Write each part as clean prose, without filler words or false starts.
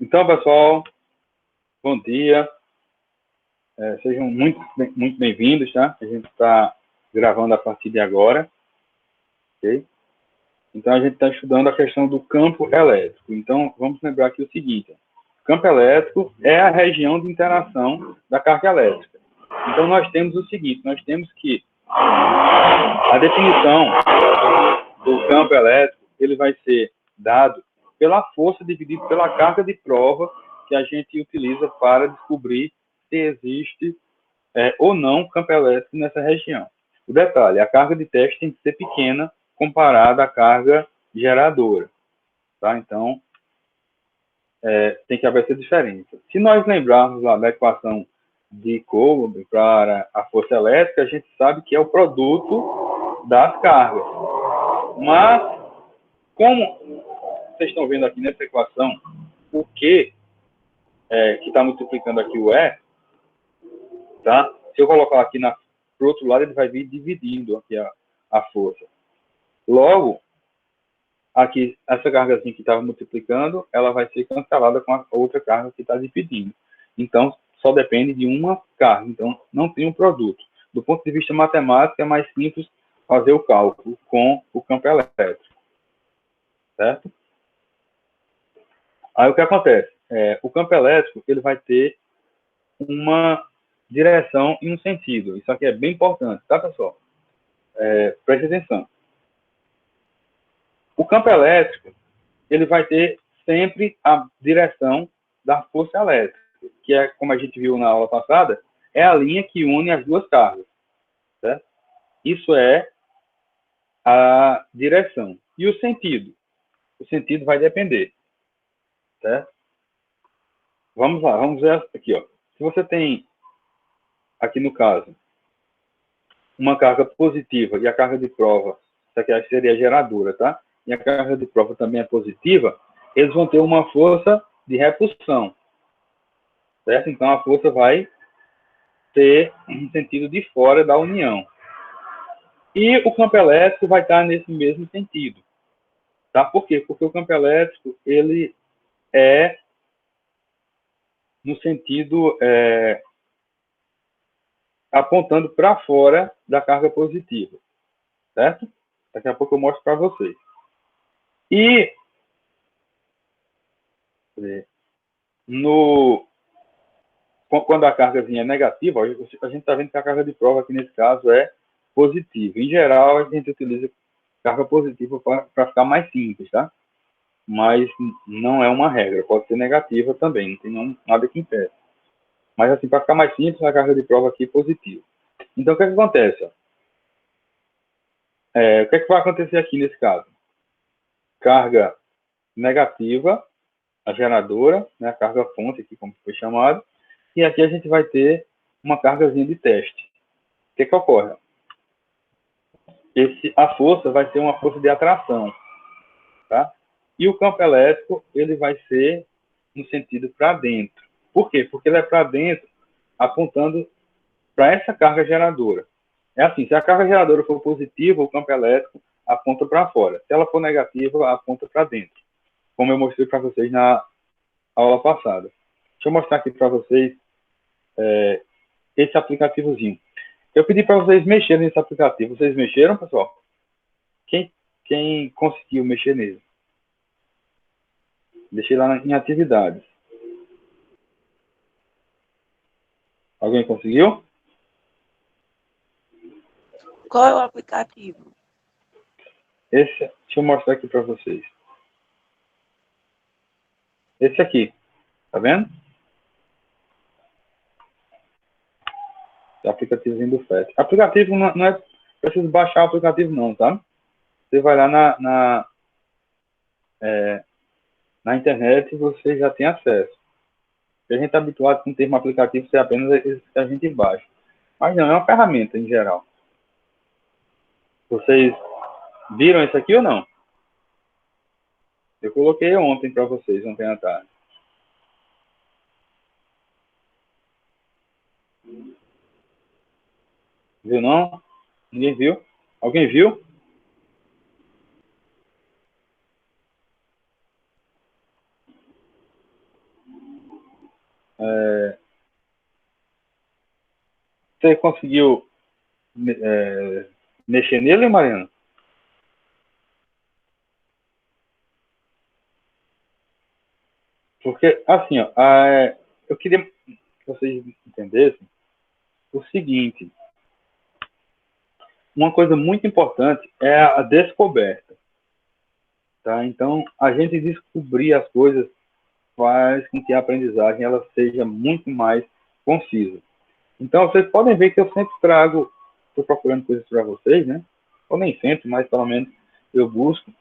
Então, pessoal, bom dia. Sejam muito bem-vindos, tá? A gente está gravando a partir de agora, ok? Então, a gente está estudando a questão do campo elétrico. Então, vamos lembrar aqui o seguinte. O campo elétrico é a região de interação da carga elétrica. Então, nós temos o seguinte, nós temos que a definição do campo elétrico, ele vai ser dado pela força dividida pela carga de prova que a gente utiliza para descobrir se existe ou não campo elétrico nessa região. O detalhe, a carga de teste tem que ser pequena comparada à carga geradora. Tá? Então, tem que haver essa diferença. Se nós lembrarmos lá da equação de Coulomb para a força elétrica, a gente sabe que é o produto das cargas. Mas, como vocês estão vendo aqui nessa equação, o Q, que está multiplicando aqui o E, tá? Se eu colocar aqui para o outro lado, ele vai vir dividindo aqui a força. Logo, aqui, essa cargazinha que estava multiplicando, ela vai ser cancelada com a outra carga que está dividindo. Então, só depende de uma carga. Então, não tem um produto. Do ponto de vista matemático, é mais simples fazer o cálculo com o campo elétrico. Certo? Aí, o que acontece? O campo elétrico, ele vai ter uma direção e um sentido. Isso aqui é bem importante, tá, pessoal? Preste atenção. O campo elétrico, ele vai ter sempre a direção da força elétrica, que é, como a gente viu na aula passada, é a linha que une as duas cargas. Certo? Isso é a direção. E o sentido? O sentido vai depender. Certo? Vamos lá, vamos ver aqui. Ó. Se você tem, aqui no caso, uma carga positiva e a carga de prova, essa aqui seria a geradora, tá? E a carga de prova também é positiva, eles vão ter uma força de repulsão. Certo? Então, a força vai ter um sentido de fora da união. E o campo elétrico vai estar nesse mesmo sentido. Tá? Por quê? Porque o campo elétrico, ele é no sentido apontando para fora da carga positiva. Certo? Daqui a pouco eu mostro para vocês. E quando a cargazinha é negativa, a gente está vendo que a carga de prova aqui nesse caso é positiva. Em geral, a gente utiliza carga positiva para ficar mais simples, tá? Mas não é uma regra, pode ser negativa também, não tem nada que impeça. Mas assim, para ficar mais simples, a carga de prova aqui é positiva. Então, o que acontece? O que vai acontecer aqui nesse caso? Carga negativa, a geradora, né, a carga fonte aqui, como foi chamado, e aqui a gente vai ter uma cargazinha de teste. O que ocorre? A força vai ser uma força de atração, tá? E o campo elétrico, ele vai ser no sentido para dentro. Por quê? Porque ele é para dentro, apontando para essa carga geradora. É assim, se a carga geradora for positiva, o campo elétrico aponta para fora. Se ela for negativa, aponta para dentro. Como eu mostrei para vocês na aula passada. Deixa eu mostrar aqui para vocês esse aplicativozinho. Eu pedi para vocês mexerem nesse aplicativo. Vocês mexeram, pessoal? Quem conseguiu mexer nele? Deixei lá em atividades. Alguém conseguiu? Qual é o aplicativo? Deixa eu mostrar aqui para vocês. Esse aqui. Tá vendo? Esse aplicativozinho do FET. Aplicativo não é preciso baixar o aplicativo não, tá? Você vai lá na internet e você já tem acesso. A gente está habituado com o termo aplicativo ser apenas esse que a gente baixa. Mas não, é uma ferramenta em geral. Vocês viram isso aqui ou não? Eu coloquei ontem para vocês, ontem à tarde. Viu não? Ninguém viu? Alguém viu? Você conseguiu mexer nele, Mariana? Porque, assim, ó, eu queria que vocês entendessem o seguinte. Uma coisa muito importante é a descoberta. Tá? Então, a gente descobrir as coisas faz com que a aprendizagem ela seja muito mais concisa. Então, vocês podem ver que eu sempre trago, estou procurando coisas para vocês, né? Ou nem sempre, mas pelo menos eu busco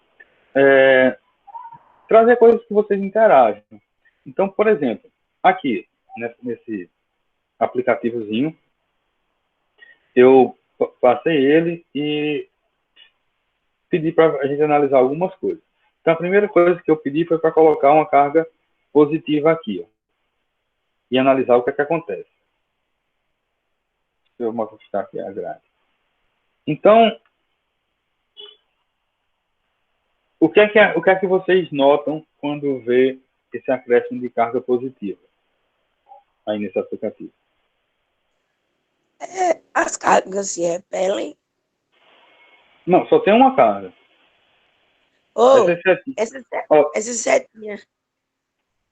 trazer coisas que vocês interagem. Então, por exemplo, aqui, nesse aplicativozinho, eu passei ele e pedi para a gente analisar algumas coisas. Então, a primeira coisa que eu pedi foi para colocar uma carga positiva aqui, ó, e analisar o que é que acontece. Eu vou mostrar aqui a grade. Então, o que é que vocês notam quando vê esse acréscimo de carga positiva aí nesse aplicativo? As cargas se repelem. Não, só tem uma carga. Oh, Essa ó, essa setinha.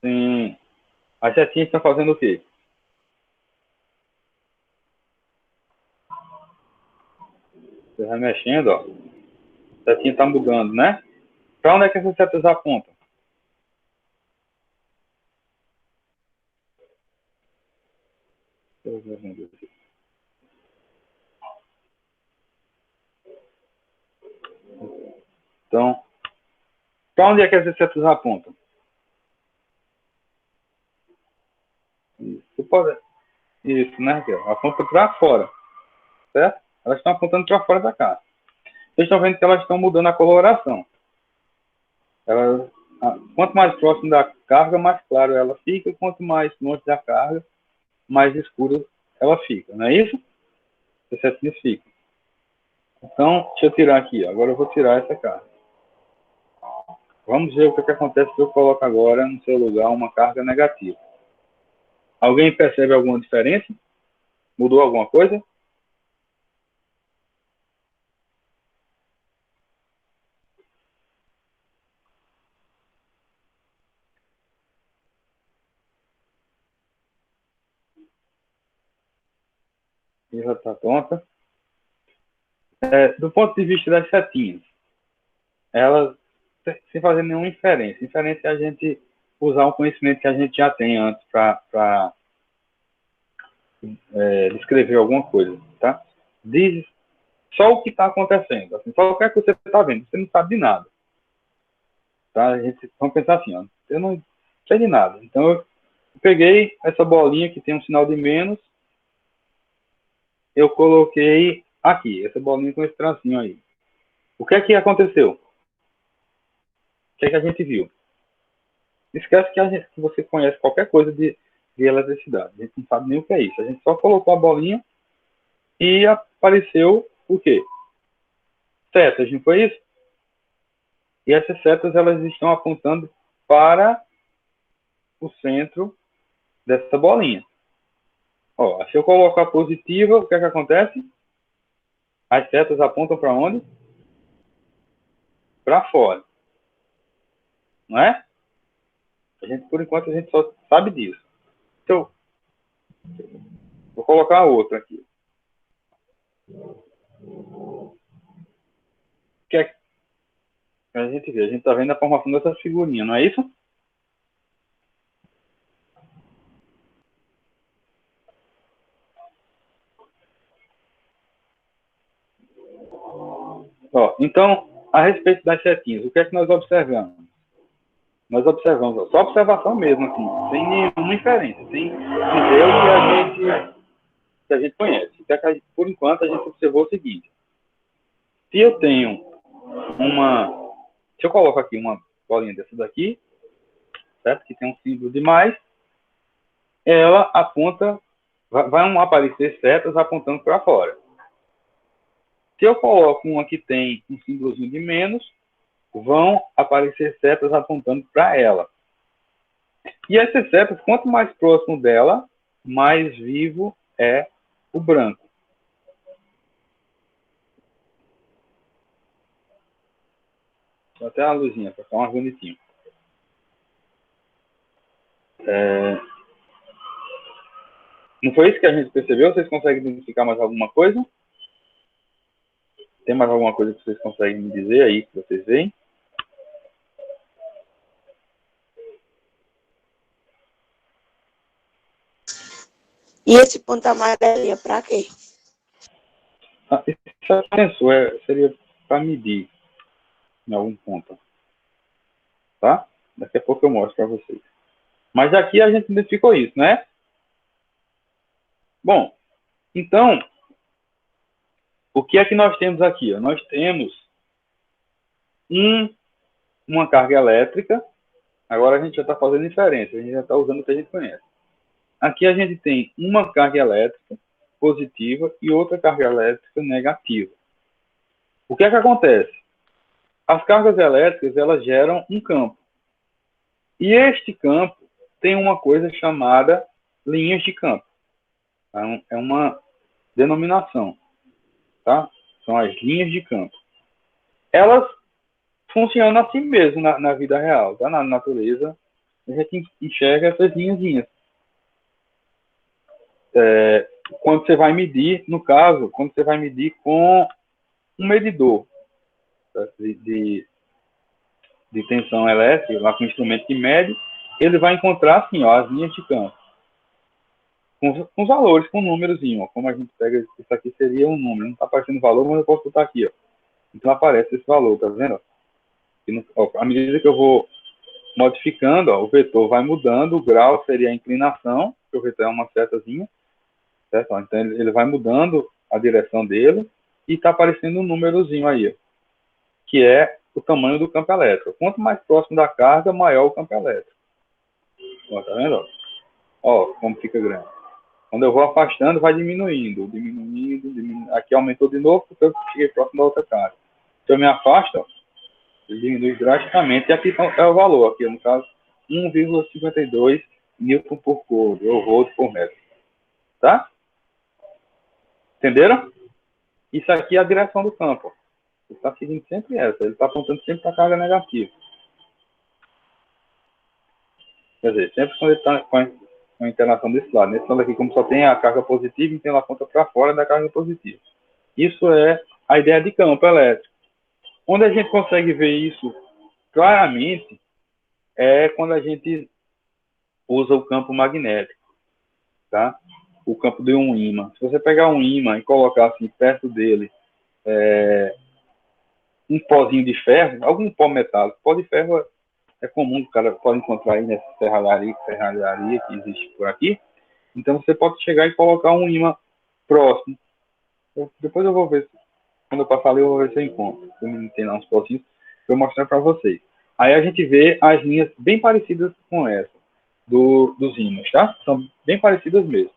sim. As setinhas estão fazendo o quê? Você vai mexendo, ó. A setinha está mudando, né? Para onde é que essas setas apontam? Então, para onde é que essas setas apontam? Isso, pode... Isso, né, Raquel? Aponta para fora, certo? Elas estão apontando para fora da casa. Vocês estão vendo que elas estão mudando a coloração. Quanto mais próximo da carga, mais claro ela fica. Quanto mais longe da carga, mais escura ela fica. Não é isso? As setinhas ficam. Então, deixa eu tirar aqui. Agora eu vou tirar essa carga. Vamos ver o que acontece se eu coloco agora no seu lugar uma carga negativa. Alguém percebe alguma diferença? Mudou alguma coisa? Já está pronta. Do ponto de vista das setinhas, elas, sem fazer nenhuma inferência. Inferência é a gente usar um conhecimento que a gente já tem antes para descrever alguma coisa, tá? Diz só o que está acontecendo, assim, só o que é que você está vendo, você não sabe de nada, tá? Vamos pensar assim, ó, eu não sei de nada, então eu peguei essa bolinha que tem um sinal de menos, eu coloquei aqui, essa bolinha com esse tracinho aí. O que é que aconteceu? O que é que a gente viu? Esquece que você conhece qualquer coisa de eletricidade, a gente não sabe nem o que é isso, a gente só colocou a bolinha e apareceu o quê? Setas, não foi isso? E essas setas elas estão apontando para o centro dessa bolinha. Ó, se eu colocar positiva, o que é que acontece? As setas apontam para onde? Para fora. Não é? Por enquanto, a gente só sabe disso. Então, vou colocar outra aqui. O que é que a gente vê? A gente está vendo a formação dessa figurinha, não é isso? Ó, então, a respeito das setinhas, o que é que nós observamos? Nós observamos, só observação mesmo, assim, sem nenhuma inferência, sem dizer o que a gente conhece. Por enquanto, a gente observou o seguinte. Se eu tenho se eu coloco aqui uma bolinha dessa daqui, certo? Que tem um símbolo de mais, ela aponta, vai aparecer setas apontando para fora. Se eu coloco uma que tem um símbolozinho de menos, vão aparecer setas apontando para ela. E essas setas, quanto mais próximo dela, mais vivo é o branco. Até a luzinha, para ficar mais bonitinho. Não foi isso que a gente percebeu? Vocês conseguem identificar mais alguma coisa? Tem mais alguma coisa que vocês conseguem me dizer aí, que vocês veem? E esse ponto amarelo é para quê? Esse sensor seria para medir em algum ponto. Tá? Daqui a pouco eu mostro para vocês. Mas aqui a gente identificou isso, né? Bom, então, o que é que nós temos aqui? Nós temos uma carga elétrica. Agora a gente já está fazendo diferença, a gente já está usando o que a gente conhece. Aqui a gente tem uma carga elétrica positiva e outra carga elétrica negativa. O que é que acontece? As cargas elétricas, elas geram um campo. E este campo tem uma coisa chamada linhas de campo. É uma denominação, tá? São as linhas de campo. Elas funcionam assim mesmo na vida real, tá? Na natureza, a gente enxerga essas linhazinhas. Quando você vai medir, no caso, quando você vai medir com um medidor, tá? de tensão elétrica, lá com o instrumento que mede, ele vai encontrar assim, ó, as linhas de campo. Com os valores, com um númerozinho, ó. Como a gente pega, isso aqui seria um número, não está aparecendo valor, mas eu posso botar aqui, ó. Então aparece esse valor, tá vendo? À medida que eu vou modificando, ó, o vetor vai mudando, o grau seria a inclinação, que o vetor é uma setazinha, certo? Então ele vai mudando a direção dele e está aparecendo um númerozinho aí, ó, que é o tamanho do campo elétrico. Quanto mais próximo da carga, maior o campo elétrico. Ó, tá vendo? Ó, como fica grande. Quando eu vou afastando, vai diminuindo. Aqui aumentou de novo porque eu cheguei próximo da outra carga. Se eu me afasto, ó, ele diminui drasticamente. E aqui é o valor, aqui no caso, 1,52 Newton por couro, ou volt por metro. Tá? Entenderam? Isso aqui é a direção do campo. Ele está seguindo sempre essa. Ele está apontando sempre para a carga negativa. Quer dizer, sempre quando ele está com a internação desse lado. Nesse lado aqui, como só tem a carga positiva, então ela aponta para fora da carga positiva. Isso é a ideia de campo elétrico. Onde a gente consegue ver isso claramente é quando a gente usa o campo magnético, tá? O campo de um ímã. Se você pegar um ímã e colocar assim perto dele um pozinho de ferro, algum pó metálico, pó de ferro é comum, o cara pode encontrar aí nessa ferralharia que existe por aqui. Então você pode chegar e colocar um ímã próximo. Depois eu vou ver, quando eu passar ali, eu vou ver se eu encontro. Eu me tem lá uns pozinhos para eu mostrar para vocês. Aí a gente vê as linhas bem parecidas com essa dos ímãs, tá? São bem parecidas mesmo.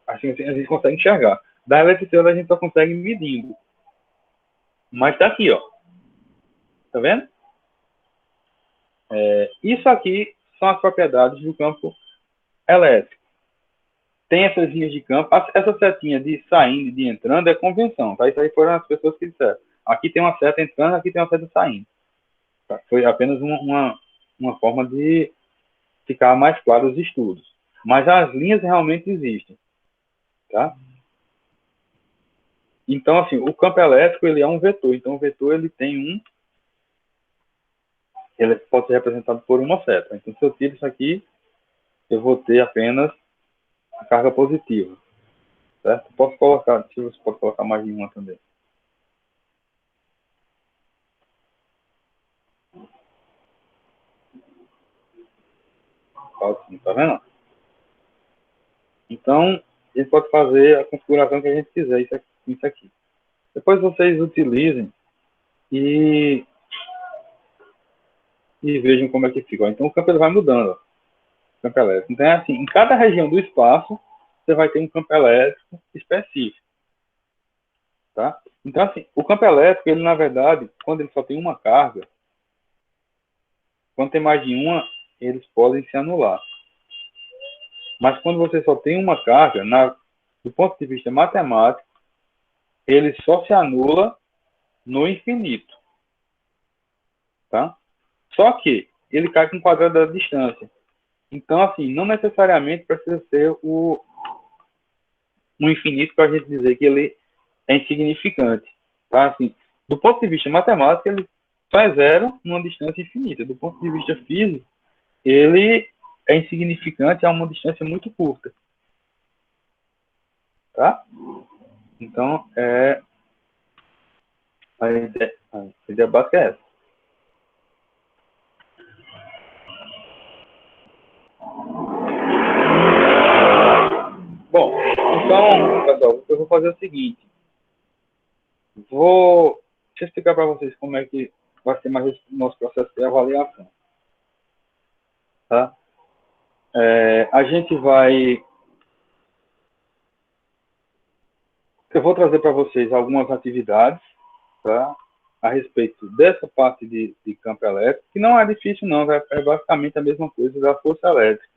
Assim a gente consegue enxergar. Da eletricidade a gente só consegue medindo. Mas tá aqui, ó. Tá vendo? Isso aqui são as propriedades do campo elétrico. Tem essas linhas de campo. Essa setinha de saindo e de entrando é convenção, tá? Isso aí foram as pessoas que disseram. Aqui tem uma seta entrando, aqui tem uma seta saindo. Tá? Foi apenas uma forma de ficar mais claro os estudos. Mas as linhas realmente existem, tá? Então, assim, o campo elétrico, ele é um vetor. Então, o vetor, ele tem ele pode ser representado por uma seta. Então, se eu tiro isso aqui, eu vou ter apenas a carga positiva, certo? Posso colocar, se você pode colocar mais de uma também. Tá vendo? Então, a gente pode fazer a configuração que a gente quiser, isso aqui. Depois vocês utilizem e vejam como é que fica. Então, o campo ele vai mudando, ó, o campo elétrico. Então, é assim, em cada região do espaço, você vai ter um campo elétrico específico, tá? Então, assim, o campo elétrico, ele, na verdade, quando ele só tem uma carga, quando tem mais de uma, eles podem se anular. Mas quando você só tem uma carga, do ponto de vista matemático, ele só se anula no infinito. Tá? Só que ele cai com o quadrado da distância. Então, assim, não necessariamente precisa ser um infinito para a gente dizer que ele é insignificante. Tá? Assim, do ponto de vista matemático, ele só é zero numa distância infinita. Do ponto de vista físico, ele é insignificante a uma distância muito curta. Tá? Então, a ideia básica é essa. Bom, então, pessoal, eu vou fazer o seguinte. Deixa eu explicar para vocês como é que vai ser mais o nosso processo de avaliação. Tá? A gente vai... Eu vou trazer para vocês algumas atividades, tá? A respeito dessa parte de campo elétrico, que não é difícil não, é basicamente a mesma coisa da força elétrica.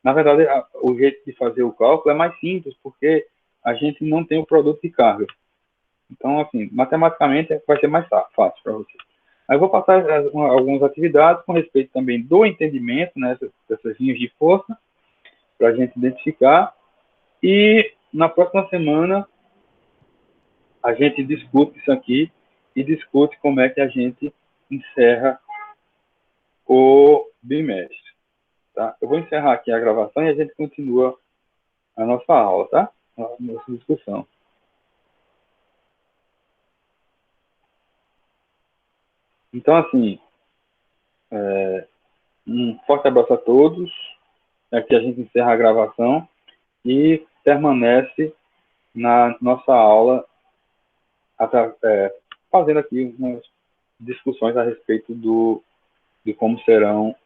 Na verdade, o jeito de fazer o cálculo é mais simples, porque a gente não tem o produto de carga. Então, assim, matematicamente vai ser mais fácil para vocês. Aí eu vou passar algumas atividades com respeito também do entendimento, né, dessas linhas de força, para a gente identificar. E na próxima semana a gente discute isso aqui e discute como é que a gente encerra o bimestre. Tá? Eu vou encerrar aqui a gravação e a gente continua a nossa aula, tá? A nossa discussão. Então, assim, um forte abraço a todos. Aqui a gente encerra a gravação e permanece na nossa aula fazendo aqui umas discussões a respeito de como serão,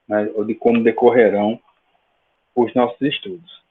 né, ou de como decorrerão os nossos estudos.